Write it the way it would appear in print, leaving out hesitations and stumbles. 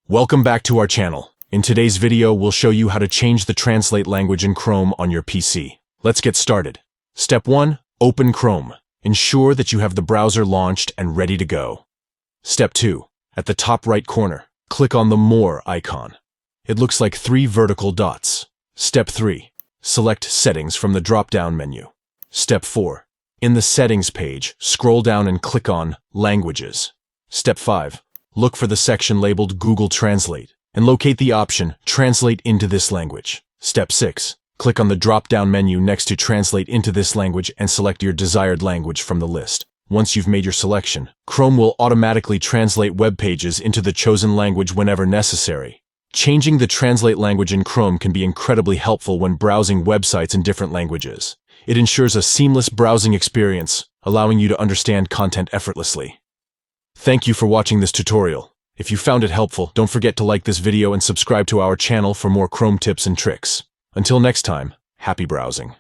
Welcome back to our channel. In today's video, we'll show you how to change the translate language in Chrome on your PC. Let's get started. Step 1. Open Chrome. Ensure that you have the browser launched and ready to go. Step 2. At the top right corner, click on the More icon. It looks like 3 vertical dots. Step 3. Select Settings from the drop-down menu. Step 4. In the Settings page, scroll down and click on Languages. Step 5. Look for the section labeled Google Translate and locate the option Translate into this language. Step 6. Click on the drop-down menu next to Translate into this language and select your desired language from the list. Once you've made your selection, Chrome will automatically translate web pages into the chosen language whenever necessary. Changing the translate language in Chrome can be incredibly helpful when browsing websites in different languages. It ensures a seamless browsing experience, allowing you to understand content effortlessly. Thank you for watching this tutorial. If you found it helpful, don't forget to like this video and subscribe to our channel for more Chrome tips and tricks. Until next time, happy browsing.